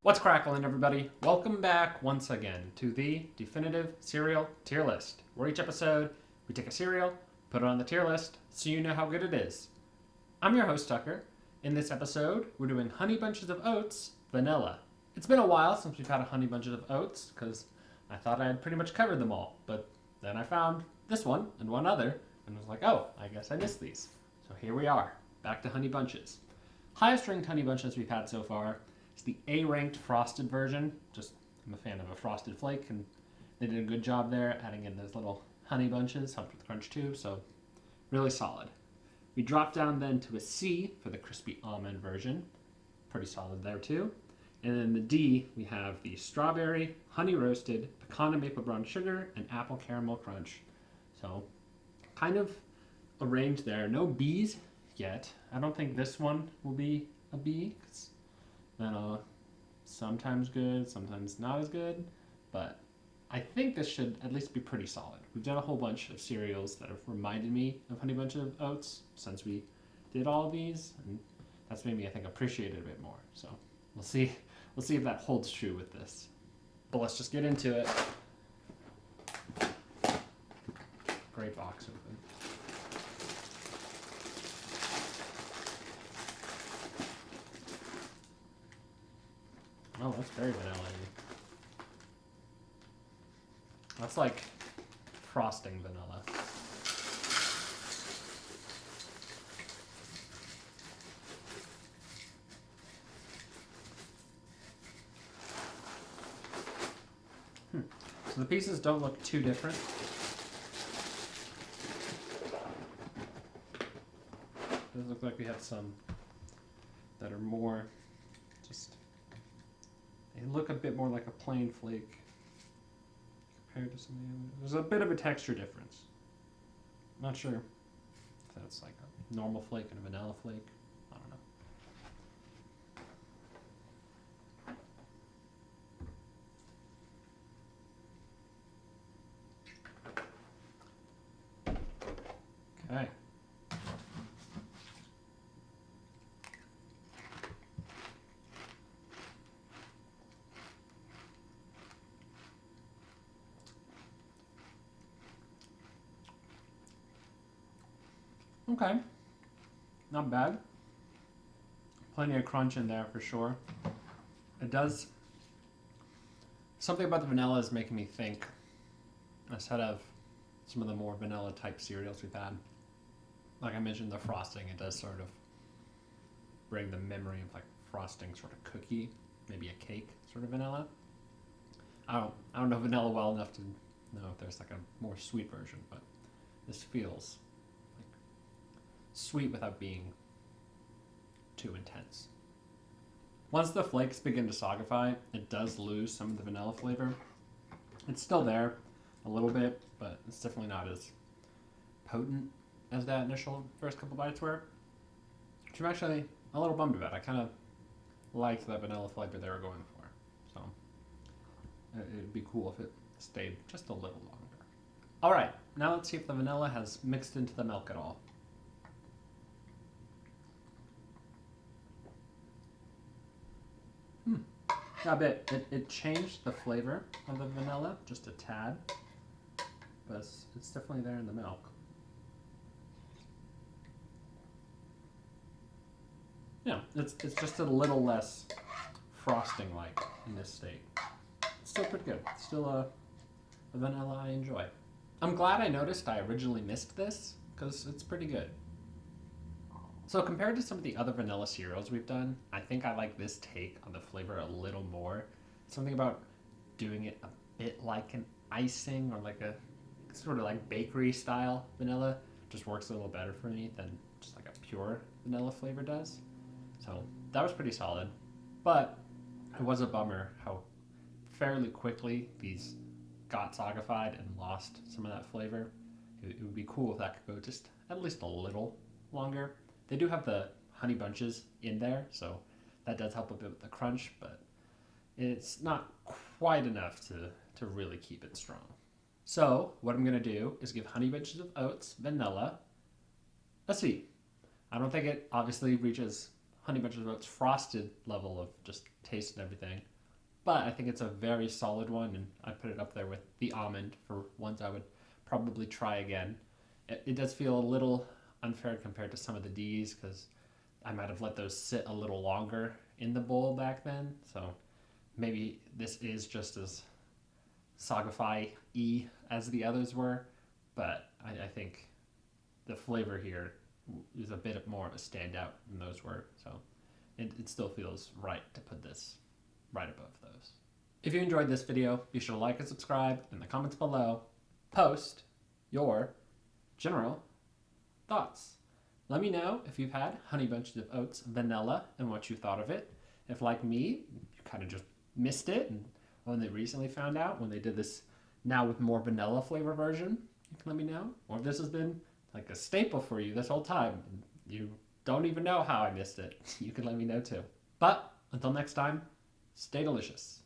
What's cracklin', everybody? Welcome back once again to the definitive cereal tier list, where each episode we take a cereal, put it on the tier list, so you know how good it is. I'm your host, Tucker. In this episode, we're doing Honey Bunches of Oats Vanilla. It's been a while since we've had a Honey Bunches of Oats, because I thought I had pretty much covered them all, but then I found this one and one other, and was like, oh, I guess I missed these. So here we are, back to Honey Bunches. Highest ranked Honey Bunches we've had so far. It's the A-ranked frosted version. I'm a fan of a frosted flake, and they did a good job there, adding in those little honey bunches, helped with crunch too, so really solid. We dropped down then to a C for the crispy almond version. Pretty solid there too. And then the D, we have the strawberry, honey roasted, pecan and maple brown sugar, and apple caramel crunch. So kind of a range there. No B's yet. I don't think this one will be a B, because sometimes good, sometimes not as good, but I think this should at least be pretty solid. We've done a whole bunch of cereals that have reminded me of Honey Bunch of Oats since we did all of these, and that's made me, I think, appreciate it a bit more. So we'll see if that holds true with this. But let's just get into it. Great box open. Oh, that's very vanilla-y. That's like frosting vanilla. So the pieces don't look too different. It does look like we have some that are more just... They look a bit more like a plain flake compared to some of the others. There's a bit of a texture difference. Not sure if that's like a normal flake and a vanilla flake. I don't know. Okay. Okay. Not bad. Plenty of crunch in there for sure. It does... Something about the vanilla is making me think, instead of some of the more vanilla type cereals we've had, like I mentioned, the frosting, it does sort of bring the memory of like frosting sort of cookie, maybe a cake sort of vanilla. I don't know vanilla well enough to know if there's like a more sweet version, but this feels like sweet without being too intense. Once the flakes begin to sogify, it does lose some of the vanilla flavor. It's still there a little bit, but it's definitely not as potent as that initial first couple bites were. Which I'm actually a little bummed about. I kind of liked that vanilla flavor they were going for. So it'd be cool if it stayed just a little longer. Alright, now let's see if the vanilla has mixed into the milk at all. A bit. It changed the flavor of the vanilla just a tad, but it's definitely there in the milk. Yeah, it's just a little less frosting-like in this state. It's still pretty good. It's still a vanilla I enjoy. I'm glad I noticed I originally missed this, because it's pretty good. So compared to some of the other vanilla cereals we've done, I think I like this take on the flavor a little more. Something about doing it a bit like an icing or like a sort of like bakery style vanilla just works a little better for me than just like a pure vanilla flavor does. So that was pretty solid, but it was a bummer how fairly quickly these got sogified and lost some of that flavor. It would be cool if that could go just at least a little longer. They do have the honey bunches in there, so that does help a bit with the crunch, but it's not quite enough to really keep it strong. So what I'm going to do is give Honey Bunches of Oats Vanilla a C. I don't think it obviously reaches Honey Bunches of Oats frosted level of just taste and everything, but I think it's a very solid one, and I put it up there with the almond for ones I would probably try again. It does feel a little unfair compared to some of the D's because I might have let those sit a little longer in the bowl back then. So maybe this is just as Sagify-y as the others were, but I think the flavor here is a bit more of a standout than those were. So it still feels right to put this right above those. If you enjoyed this video, be sure to like and subscribe. In the comments below, post your general thoughts. Let me know if you've had Honey Bunches of Oats vanilla and what you thought of it. If, like me, you kind of just missed it and only recently found out when they did this now with more vanilla flavor version, you can let me know. Or if this has been like a staple for you this whole time, and you don't even know how I missed it, you can let me know too. But until next time, stay delicious.